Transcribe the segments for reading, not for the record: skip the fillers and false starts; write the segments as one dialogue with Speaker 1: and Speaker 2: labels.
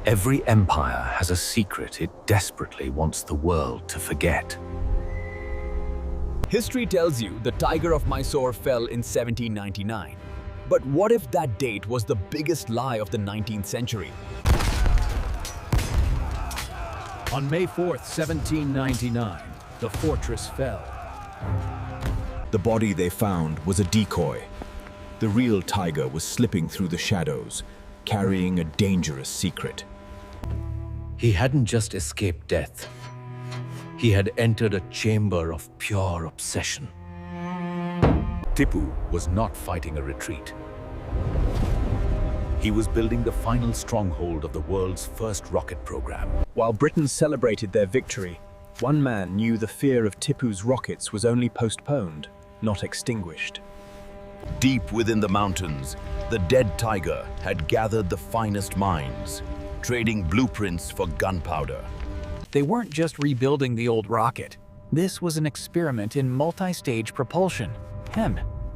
Speaker 1: Every empire has a secret it desperately wants the world to forget.
Speaker 2: History tells you the Tiger of Mysore fell in 1799. But what if that date was the biggest lie of the 19th century?
Speaker 3: On May 4th, 1799, the fortress fell.
Speaker 4: The body they found was a decoy. The real tiger was slipping through the shadows, carrying a dangerous secret.
Speaker 1: He hadn't just escaped death. He had entered a chamber of pure obsession. Tipu was not fighting a retreat. He was building the final stronghold of the world's first rocket program.
Speaker 2: While Britain celebrated their victory, one man knew the fear of Tipu's rockets was only postponed, not extinguished.
Speaker 4: Deep within the mountains, the dead tiger had gathered the finest minds, trading blueprints for gunpowder.
Speaker 5: They weren't just rebuilding the old rocket. This was an experiment in multi-stage propulsion.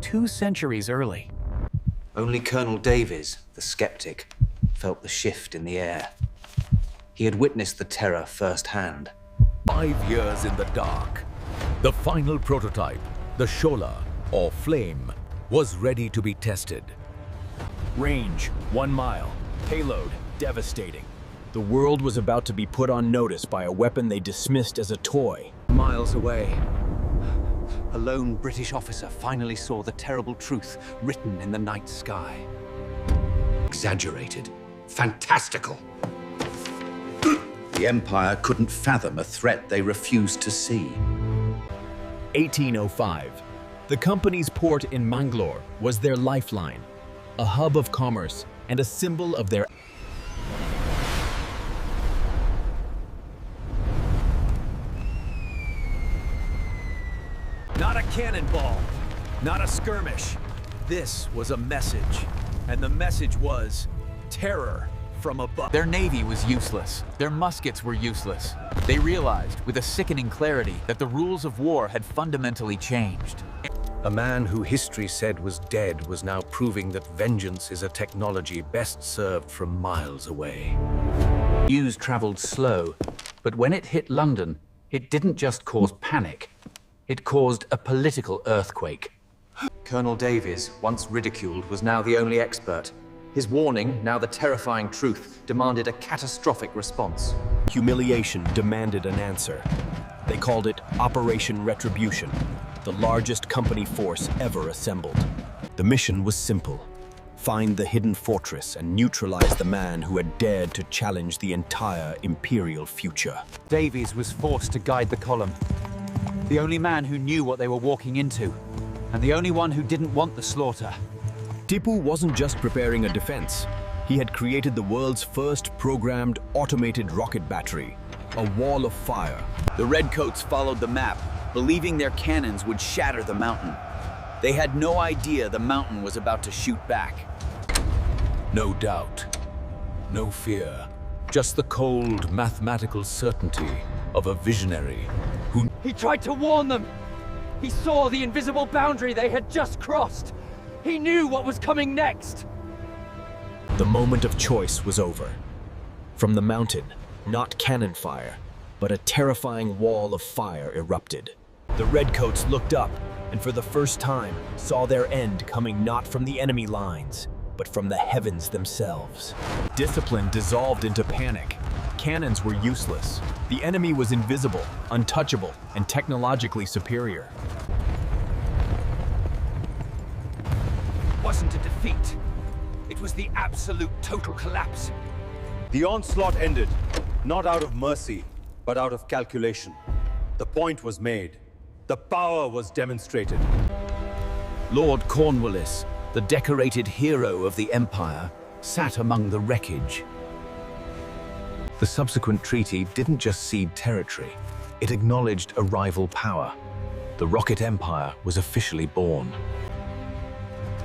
Speaker 5: 2 centuries early.
Speaker 6: Only Colonel Davies, the skeptic, felt the shift in the air. He had witnessed the terror firsthand.
Speaker 1: 5 years in the dark. The final prototype, the Shola, or Flame, was ready to be tested.
Speaker 2: Range, 1 mile. Payload, devastating. The world was about to be put on notice by a weapon they dismissed as a toy.
Speaker 6: Miles away, a lone British officer finally saw the terrible truth written in the night sky.
Speaker 7: Exaggerated. Fantastical. The Empire couldn't fathom a threat they refused to see.
Speaker 2: 1805. The company's port in Mangalore was their lifeline, a hub of commerce and a symbol of their...
Speaker 3: Not a cannonball, not a skirmish. This was a message, and the message was terror from above.
Speaker 5: Their navy was useless. Their muskets were useless. They realized, with a sickening clarity, that the rules of war had fundamentally changed.
Speaker 1: A man who history said was dead was now proving that vengeance is a technology best served from miles away.
Speaker 6: News traveled slow, but when it hit London, it didn't just cause panic. It caused a political earthquake. Colonel Davies, once ridiculed, was now the only expert. His warning, now the terrifying truth, demanded a catastrophic response.
Speaker 2: Humiliation demanded an answer. They called it Operation Retribution, the largest company force ever assembled. The mission was simple: find the hidden fortress and neutralize the man who had dared to challenge the entire imperial future.
Speaker 5: Davies was forced to guide the column. The only man who knew what they were walking into, and the only one who didn't want the slaughter.
Speaker 2: Tipu wasn't just preparing a defense. He had created the world's first programmed automated rocket battery, a wall of fire.
Speaker 8: The Redcoats followed the map, believing their cannons would shatter the mountain. They had no idea the mountain was about to shoot back.
Speaker 1: No doubt, no fear, just the cold mathematical certainty of a visionary who...
Speaker 9: He tried to warn them. He saw the invisible boundary they had just crossed. He knew what was coming next.
Speaker 2: The moment of choice was over. From the mountain, not cannon fire, but a terrifying wall of fire erupted. The Redcoats looked up and for the first time saw their end coming not from the enemy lines, but from the heavens themselves. Discipline dissolved into panic. Cannons were useless. The enemy was invisible, untouchable, and technologically superior.
Speaker 3: It wasn't a defeat. It was the absolute total collapse.
Speaker 10: The onslaught ended, not out of mercy, but out of calculation. The point was made. The power was demonstrated.
Speaker 1: Lord Cornwallis, the decorated hero of the Empire, sat among the wreckage. The subsequent treaty didn't just cede territory, it acknowledged a rival power. The Rocket Empire was officially born.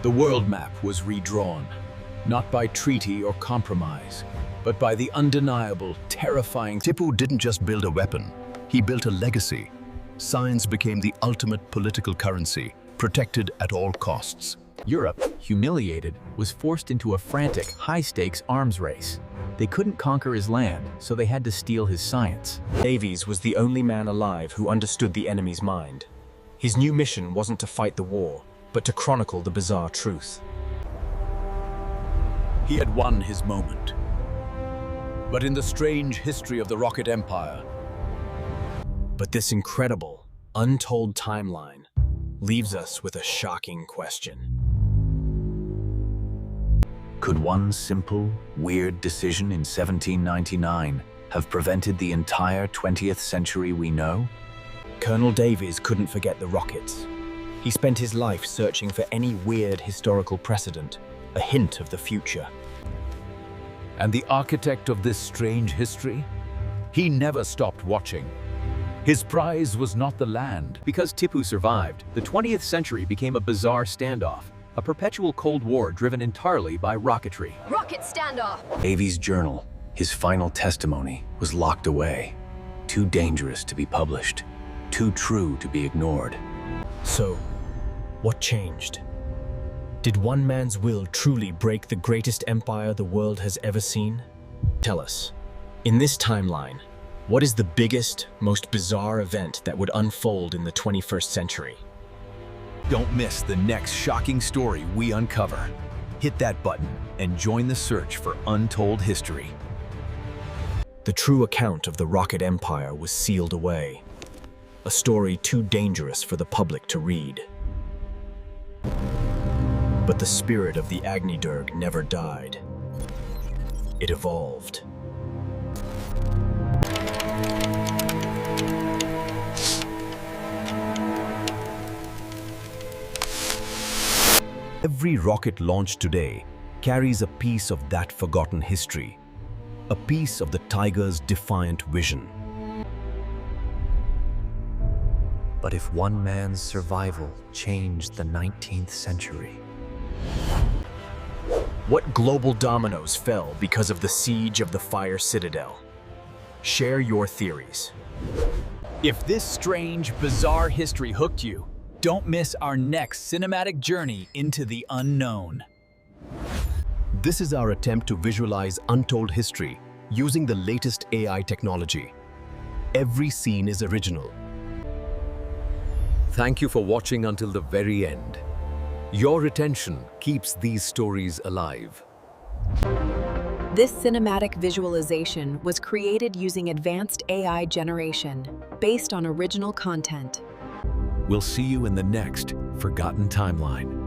Speaker 2: The world map was redrawn, not by treaty or compromise, but by the undeniable, terrifying...
Speaker 4: Tipu didn't just build a weapon, he built a legacy. Science became the ultimate political currency, protected at all costs.
Speaker 5: Europe, humiliated, was forced into a frantic, high-stakes arms race. They couldn't conquer his land, so they had to steal his science.
Speaker 2: Davies was the only man alive who understood the enemy's mind. His new mission wasn't to fight the war, but to chronicle the bizarre truth.
Speaker 1: He had won his moment. But in the strange history of the Rocket Empire,
Speaker 2: But this incredible, untold timeline leaves us with a shocking question.
Speaker 1: could one simple, weird decision in 1799 have prevented the entire 20th century we know?
Speaker 2: Colonel Davies couldn't forget the rockets. He spent his life searching for any weird historical precedent, a hint of the future.
Speaker 1: And the architect of this strange history? He never stopped watching. His prize was not the land.
Speaker 5: Because Tipu survived, the 20th century became a bizarre standoff, a perpetual Cold War driven entirely by rocketry.
Speaker 11: Rocket standoff!
Speaker 1: Davies' journal, his final testimony, was locked away. Too dangerous to be published. Too true to be ignored.
Speaker 2: So, what changed? Did one man's will truly break the greatest empire the world has ever seen? Tell us, in this timeline, what is the biggest, most bizarre event that would unfold in the 21st century?
Speaker 1: Don't miss the next shocking story we uncover. Hit that button and join the search for Untold History.
Speaker 2: The true account of the Rocket Empire was sealed away. A story too dangerous for the public to read. But the spirit of the Agni-Derg never died. It evolved.
Speaker 1: Every rocket launched today carries a piece of that forgotten history, a piece of the Tiger's defiant vision.
Speaker 5: But if one man's survival changed the 19th century?
Speaker 2: What global dominoes fell because of the siege of the Fire Citadel? Share your theories.
Speaker 5: If this strange, bizarre history hooked you, don't miss our next cinematic journey into the unknown.
Speaker 1: This is our attempt to visualize untold history using the latest AI technology. Every scene is original. Thank you for watching until the very end. Your attention keeps these stories alive.
Speaker 11: This cinematic visualization was created using advanced AI generation based on original content.
Speaker 1: We'll see you in the next Forgotten Timeline.